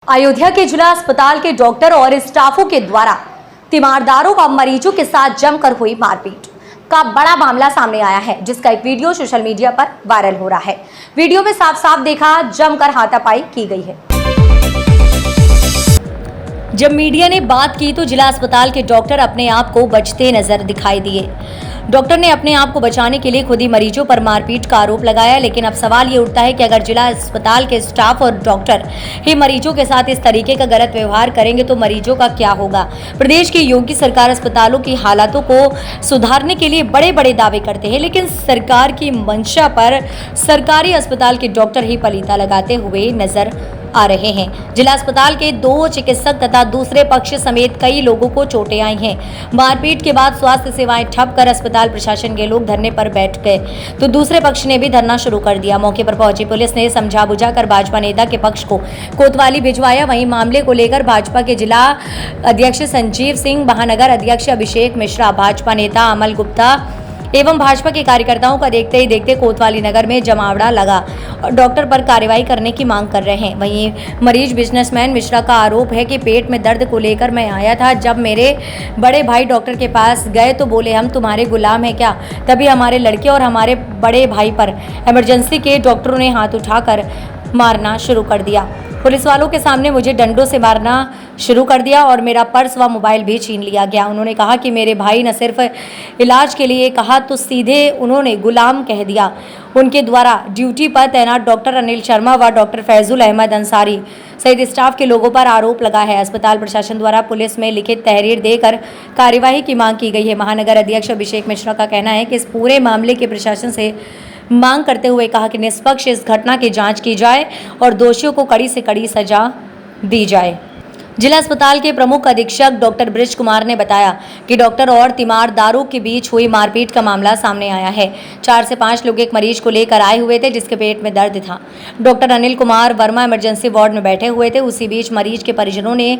अयोध्या के जिला अस्पताल के डॉक्टर और स्टाफों के द्वारा तीमारदारों व मरीजों के साथ जमकर हुई मारपीट का बड़ा मामला सामने आया है, जिसका एक वीडियो सोशल मीडिया पर वायरल हो रहा है। वीडियो में साफ साफ देखा जमकर हाथापाई की गई है। जब मीडिया ने बात की तो जिला अस्पताल के डॉक्टर अपने आप को बचते नजर दिखाई दिए। डॉक्टर ने अपने आप को बचाने के लिए खुद ही मरीजों पर मारपीट का आरोप लगाया, लेकिन अब सवाल ये उठता है कि अगर जिला अस्पताल के स्टाफ और डॉक्टर ही मरीजों के साथ इस तरीके का गलत व्यवहार करेंगे तो मरीजों का क्या होगा। प्रदेश की योगी सरकार अस्पतालों की हालातों को सुधारने के लिए बड़े बड़े दावे करते हैं, लेकिन सरकार की मंशा पर सरकारी अस्पताल के डॉक्टर ही पलीता लगाते हुए नजर आ रहे हैं। जिला अस्पताल के 2 चिकित्सक तथा दूसरे पक्ष समेत कई लोगों को चोटें आई हैं। मारपीट के बाद स्वास्थ्य सेवाएं ठप कर अस्पताल प्रशासन के लोग धरने पर बैठ गए तो दूसरे पक्ष ने भी धरना शुरू कर दिया। मौके पर पहुंची पुलिस ने समझा बुझाकर भाजपा नेता के पक्ष को कोतवाली भिजवाया। वहीं मामले को लेकर भाजपा के जिला अध्यक्ष संजीव सिंह, महानगर अध्यक्ष अभिषेक मिश्रा, भाजपा नेता अमल गुप्ता एवं भाजपा के कार्यकर्ताओं का देखते ही देखते कोतवाली नगर में जमावड़ा लगा और डॉक्टर पर कार्रवाई करने की मांग कर रहे हैं। वहीं मरीज बिजनेसमैन मिश्रा का आरोप है कि पेट में दर्द को लेकर मैं आया था। जब मेरे बड़े भाई डॉक्टर के पास गए तो बोले हम तुम्हारे गुलाम हैं क्या। तभी हमारे लड़के और हमारे बड़े भाई पर इमरजेंसी के डॉक्टरों ने हाथ उठाकर मारना शुरू कर दिया। पुलिस वालों के सामने मुझे डंडों से मारना शुरू कर दिया और मेरा पर्स व मोबाइल भी छीन लिया गया। उन्होंने कहा कि मेरे भाई न सिर्फ इलाज के लिए कहा तो सीधे उन्होंने गुलाम कह दिया। उनके द्वारा ड्यूटी पर तैनात डॉक्टर अनिल शर्मा व डॉक्टर फैजुल अहमद अंसारी सहित स्टाफ के लोगों पर आरोप लगा है। अस्पताल प्रशासन द्वारा पुलिस में लिखित तहरीर देकर कार्यवाही की मांग की गई है। महानगर अध्यक्ष अभिषेक मिश्रा का कहना है कि इस पूरे मामले के प्रशासन से मांग करते हुए कहा कि निष्पक्ष इस घटना की जांच की जाए और दोषियों को कड़ी से कड़ी सजा दी जाए। जिला अस्पताल के प्रमुख अधीक्षक डॉक्टर ब्रिज कुमार ने बताया कि डॉक्टर और तीमारदारों के बीच हुई मारपीट का मामला सामने आया है। 4 से 5 लोग एक मरीज को लेकर आए हुए थे जिसके पेट में दर्द था। Doctor Anil Kumar Verma emergency ward में बैठे हुए थे। उसी बीच मरीज के परिजनों ने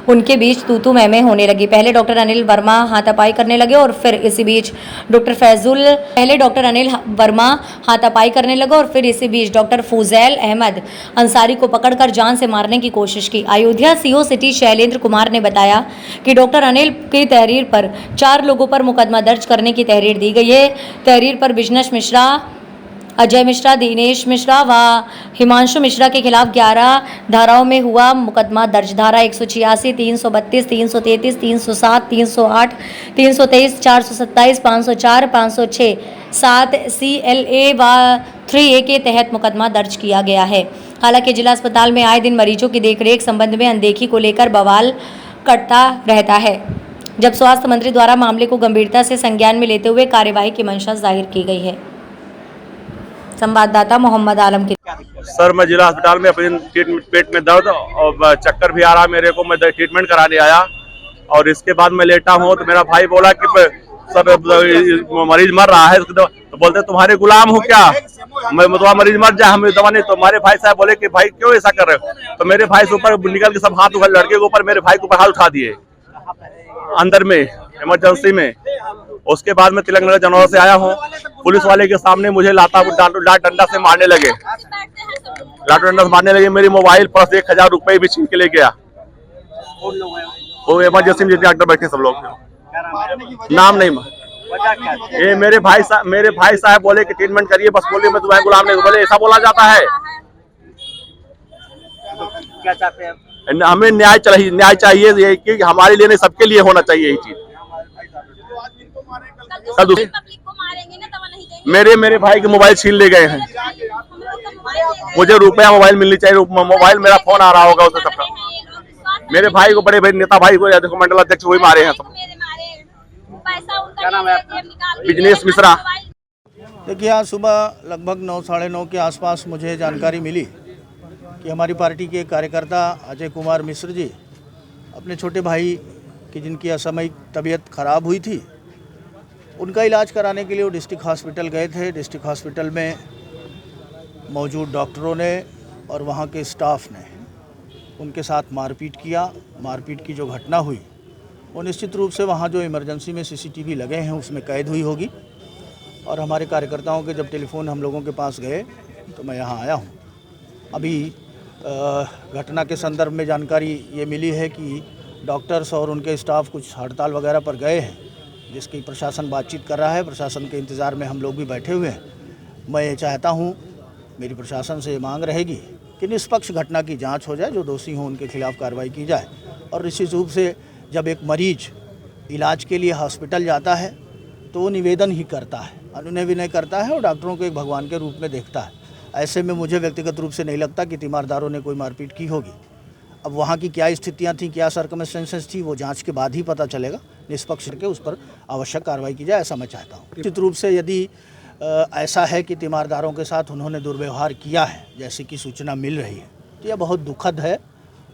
उनके बीच तू-तू मैं-मैं होने लगी। पहले डॉक्टर अनिल वर्मा हाथापाई करने लगे और फिर इसी बीच डॉक्टर अनिल वर्मा हाथापाई करने लगे और फिर इसी बीच डॉक्टर फुजैल अहमद अंसारी को पकड़कर जान से मारने की कोशिश की। अयोध्या सीओ सिटी शैलेंद्र कुमार ने बताया कि डॉक्टर अनिल की तहरीर पर 4 लोगों पर मुकदमा दर्ज करने की तहरीर दी गई है। तहरीर पर बिजनेस मिश्रा, अजय मिश्रा, दिनेश मिश्रा व हिमांशु मिश्रा के खिलाफ 11 धाराओं में हुआ मुकदमा दर्ज। धारा 186, 332, 333, 307, 308, 323, 427, 504, 506, 7 CLA व 3A के तहत मुकदमा दर्ज किया गया है। हालांकि जिला अस्पताल में आए दिन मरीजों की देखरेख संबंध में अनदेखी को लेकर बवाल करता रहता है, जब स्वास्थ्य मंत्री द्वारा मामले को गंभीरता से संज्ञान में लेते हुए कार्यवाही की मंशा जाहिर की गई है। संवाददाता मोहम्मद आलम की। सर, मैं जिला अस्पताल में अपने पेट में दर्द और चक्कर भी आ रहा मेरे को, मैं ट्रीटमेंट कराने आया और इसके बाद मैं लेटा हूँ तो मेरा भाई बोला कि सर मरीज मर रहा है, तो बोलते तुम्हारे गुलाम हो क्या, मैं तुम्हारा मरीज मर जाए हमें दवा नहीं। तो हमारे भाई साहब बोले कि भाई क्यों ऐसा कर रहे हो, तो मेरे भाई से ऊपर निकल के सब हाथ उठा, लड़के के ऊपर मेरे भाई के ऊपर हाथ उठा दिए अंदर में इमरजेंसी में। उसके बाद मैं तिलंगाना जनौर से आया हूँ। पुलिस वाले के सामने मुझे लात डंडा से मारने लगे, मेरी मोबाइल पर्स 1000 रुपए भी छीन के ले गया। वो इमरजेंसी में जितने डॉक्टर बैठे सब लोग, नाम नहीं, ये मेरे भाई साहब बोले कि ट्रीटमेंट करिए, बस बोले मैं तुम्हारे गुलाम नहीं। बोले ऐसा बोला जाता है? क्या चाहते हैं? हमें न्याय चाहिए, ये कि हमारे लिए नहीं सबके लिए होना चाहिए यही चीज। मेरे भाई के मोबाइल छीन ले गए हैं, मुझे रुपया मोबाइल मिलनी चाहिए। मोबाइल मेरा फोन आ रहा होगा उससे सबका। मेरे भाई को, बड़े भाई नेता भाई को देखो मंडल अध्यक्ष वही मारे हैं सब। क्या नाम है आपका? बिजनेस मिश्रा। देखिए, आज सुबह लगभग 9, साढ़े 9 के आसपास मुझे जानकारी मिली कि हमारी पार्टी के कार्यकर्ता अजय कुमार मिश्र जी अपने छोटे भाई की, जिनकी असामयिक तबीयत खराब हुई थी, उनका इलाज कराने के लिए वो डिस्ट्रिक्ट हॉस्पिटल गए थे। डिस्ट्रिक्ट हॉस्पिटल में मौजूद डॉक्टरों ने और वहाँ के स्टाफ ने उनके साथ मारपीट किया। मारपीट की जो घटना हुई वो निश्चित रूप से वहाँ जो इमरजेंसी में CCTV लगे हैं उसमें कैद हुई होगी। और हमारे कार्यकर्ताओं के जब टेलीफोन हम लोगों के पास गए तो मैं यहाँ आया हूँ। अभी घटना के संदर्भ में जानकारी ये मिली है कि डॉक्टर्स और उनके स्टाफ कुछ हड़ताल वगैरह पर गए हैं, जिसकी प्रशासन बातचीत कर रहा है। प्रशासन के इंतज़ार में हम लोग भी बैठे हुए हैं। मैं ये चाहता हूँ, मेरी प्रशासन से ये मांग रहेगी कि निष्पक्ष घटना की जांच हो जाए, जो दोषी हों उनके खिलाफ कार्रवाई की जाए। और निश्चित रूप से जब एक मरीज इलाज के लिए हॉस्पिटल जाता है तो वो निवेदन ही करता है, अनुनय विनय करता है और डॉक्टरों को एक भगवान के रूप में देखता है। ऐसे में मुझे व्यक्तिगत रूप से नहीं लगता कि तीमारदारों ने कोई मारपीट की होगी। अब वहाँ की क्या स्थितियाँ थीं, क्या सर्कमस्टेंसेस थी, वो जांच के बाद ही पता चलेगा। निष्पक्ष के उस पर आवश्यक कार्रवाई की जाए, ऐसा मैं चाहता हूँ। निश्चित रूप से यदि ऐसा है कि तीमारदारों के साथ उन्होंने दुर्व्यवहार किया है, जैसे कि सूचना मिल रही है, तो यह बहुत दुखद है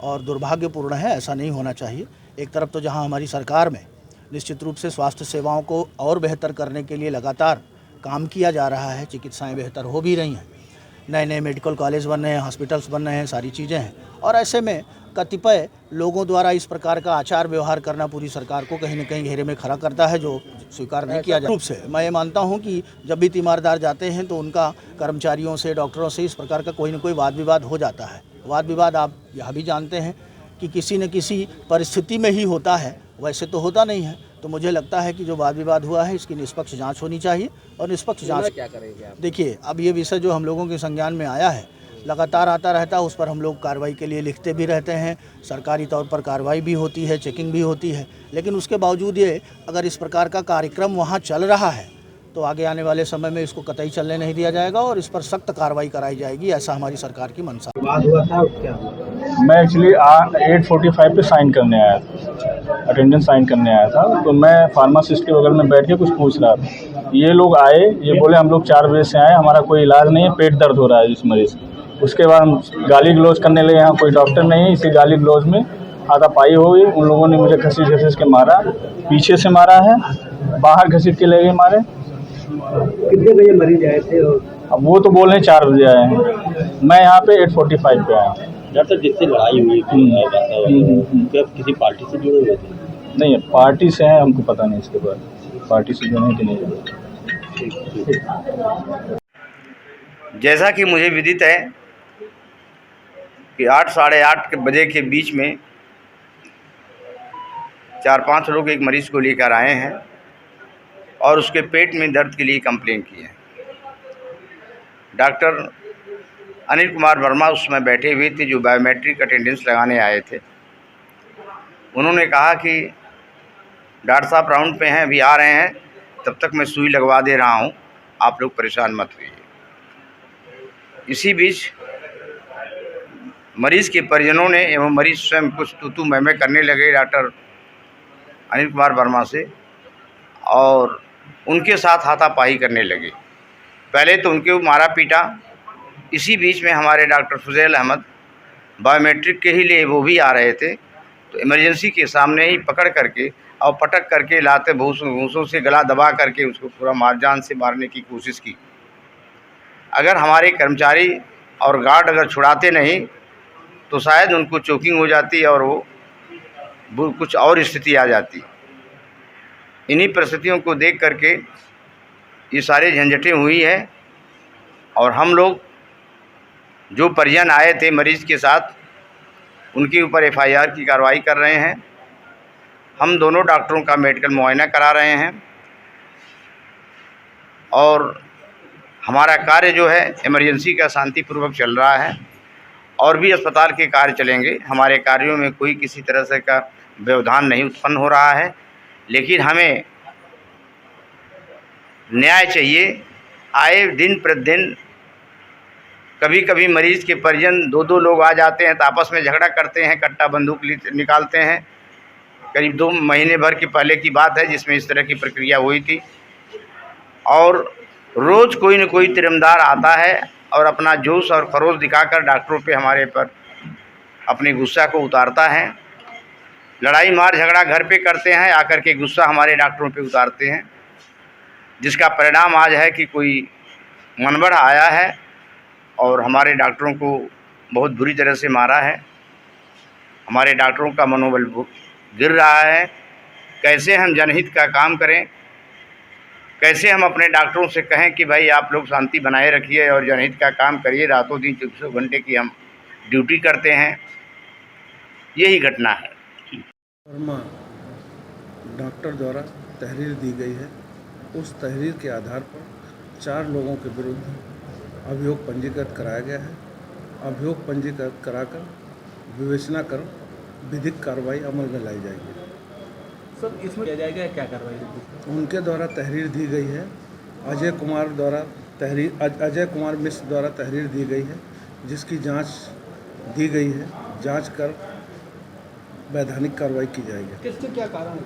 और दुर्भाग्यपूर्ण है। ऐसा नहीं होना चाहिए। एक तरफ तो जहाँ हमारी सरकार में निश्चित रूप से स्वास्थ्य सेवाओं को और बेहतर करने के लिए लगातार काम किया जा रहा है, चिकित्साएँ बेहतर हो भी रही हैं, नए नए मेडिकल कॉलेज बन रहे हैं, हॉस्पिटल्स बन रहे हैं, सारी चीज़ें हैं। और ऐसे में कतिपय लोगों द्वारा इस प्रकार का आचार व्यवहार करना पूरी सरकार को कहीं न कहीं घेरे में खड़ा करता है, जो स्वीकार नहीं किया जा रूप से। मैं ये मानता हूँ कि जब भी तीमारदार जाते हैं तो उनका कर्मचारियों से, डॉक्टरों से इस प्रकार का कोई न कोई वाद विवाद हो जाता है। वाद विवाद आप यह भी जानते हैं कि किसी न किसी परिस्थिति में ही होता है, वैसे तो होता नहीं है। तो मुझे लगता है कि जो वाद विवाद हुआ है, इसकी निष्पक्ष जांच होनी चाहिए। और निष्पक्ष जांच क्या करेंगे आप? देखिए, अब ये विषय जो हम लोगों के संज्ञान में आया है, लगातार आता रहता है, उस पर हम लोग कार्रवाई के लिए लिखते भी रहते हैं। सरकारी तौर पर कार्रवाई भी होती है, चेकिंग भी होती है। लेकिन उसके बावजूद ये अगर इस प्रकार का कार्यक्रम वहाँ चल रहा है तो आगे आने वाले समय में इसको कतई चलने नहीं दिया जाएगा और इस पर सख्त कार्रवाई कराई जाएगी, ऐसा हमारी सरकार की मंशा। मैं एक्चुअली 8:45 पे साइन करने आया था, अटेंडेंस साइन करने आया था। तो मैं फार्मासिस्ट के बगल में बैठ के कुछ पूछ रहा था। ये लोग आए, ये बोले हम लोग 4 बजे से आए, हमारा कोई इलाज नहीं है, पेट दर्द हो रहा है इस मरीज़। उसके बाद हम गाली गलौज करने लगे, यहाँ कोई डॉक्टर नहीं है। इसी गाली गलौज में हाथापाई हो गई। उन लोगों ने मुझे घसीट के मारा, पीछे से मारा है, बाहर घसीट के ले गए मारे। कितने बजे मरीज आए थे? अब वो तो बोल रहे हैं 4 बजे आए हैं, मैं यहाँ पे 8:45 पे आया। डॉक्टर, जिससे लड़ाई हुई क्या किसी पार्टी से जुड़े हुए थे? नहीं, पार्टी से हैं, हमको पता नहीं इसके बाद पार्टी से जुड़े कि नहीं। जैसा कि मुझे विदित है कि 8 साढ़े 8 बजे के बीच में 4-5 लोग एक मरीज़ को लेकर आए हैं और उसके पेट में दर्द के लिए कंप्लेन की है। डॉक्टर अनिल कुमार वर्मा उसमें बैठे हुए थे, जो बायोमेट्रिक अटेंडेंस लगाने आए थे। उन्होंने कहा कि डॉक्टर साहब राउंड पे हैं, अभी आ रहे हैं, तब तक मैं सुई लगवा दे रहा हूँ, आप लोग परेशान मत होइए। इसी बीच मरीज़ के परिजनों ने एवं मरीज़ स्वयं कुछ तू मैं करने लगे डॉक्टर अनिल कुमार वर्मा से और उनके साथ हाथापाई करने लगे। पहले तो उनके मारा पीटा। इसी बीच में हमारे डॉक्टर फुजैल अहमद बायोमेट्रिक के ही लिए वो भी आ रहे थे, तो इमरजेंसी के सामने ही पकड़ करके और पटक करके लाते भूसों से गला दबा करके उसको पूरा जान से मारने की कोशिश की। अगर हमारे कर्मचारी और गार्ड अगर छुड़ाते नहीं तो शायद उनको चोकिंग हो जाती और वो कुछ और स्थिति आ जाती। इन्हीं परिस्थितियों को देख करके ये सारे झंझटें हुई है और हम लोग जो परिजन आए थे मरीज़ के साथ, उनके ऊपर FIR की कार्रवाई कर रहे हैं। हम दोनों डॉक्टरों का मेडिकल मुआयना करा रहे हैं और हमारा कार्य जो है इमरजेंसी का शांतिपूर्वक चल रहा है और भी अस्पताल के कार्य चलेंगे। हमारे कार्यों में कोई किसी तरह से का व्यवधान नहीं उत्पन्न हो रहा है, लेकिन हमें न्याय चाहिए। आए दिन प्रतिदिन कभी कभी मरीज़ के परिजन 2-2 लोग आ जाते हैं तो आपस में झगड़ा करते हैं, कट्टा बंदूक निकालते हैं। करीब 2 महीने भर के पहले की बात है जिसमें इस तरह की प्रक्रिया हुई थी और रोज़ कोई न कोई तिरमदार आता है और अपना जोश और खरोश दिखाकर डॉक्टरों पे हमारे पर अपने गुस्सा को उतारता है। लड़ाई मार झगड़ा घर पे करते हैं, आकर के गुस्सा हमारे डॉक्टरों पे उतारते हैं, जिसका परिणाम आज है कि कोई मनबढ़ आया है और हमारे डॉक्टरों को बहुत बुरी तरह से मारा है। हमारे डॉक्टरों का मनोबल गिर रहा है। कैसे हम जनहित का काम करें, कैसे हम अपने डॉक्टरों से कहें कि भाई आप लोग शांति बनाए रखिए और जनहित का काम करिए, रातों दिन 24 घंटे की हम ड्यूटी करते हैं। यही घटना है। वर्मा डॉक्टर द्वारा तहरीर दी गई है। उस तहरीर के आधार पर 4 लोगों के विरुद्ध अभियोग पंजीकृत कराया गया है। अभियोग पंजीकृत कराकर विवेचना कर विधिक कार्रवाई अमल में लाई जाएगी। सर इसमें किया जाएगा क्या कार्रवाई होगी? उनके द्वारा तहरीर दी गई है। अजय कुमार मिश्र द्वारा तहरीर दी गई है, जिसकी जांच दी गई है। जांच कर वैधानिक कार्रवाई की जाएगी। किसके क्या कारण है?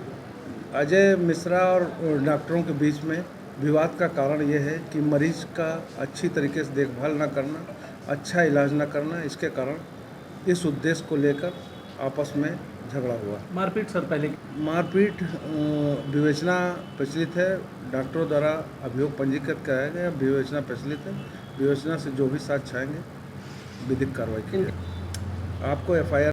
अजय मिश्रा और डॉक्टरों के बीच में विवाद का कारण यह है कि मरीज का अच्छी तरीके से देखभाल न करना, अच्छा इलाज न करना, इसके कारण इस उद्देश्य को लेकर आपस में झगड़ा हुआ। मारपीट सर पहले मारपीट विवेचना प्रचलित है। डॉक्टरों द्वारा अभियोग पंजीकृत कराया गया, विवेचना प्रचलित है। विवेचना से जो भी साक्ष्य आएंगे विधिक कार्रवाई की जाएगी। आपको FIR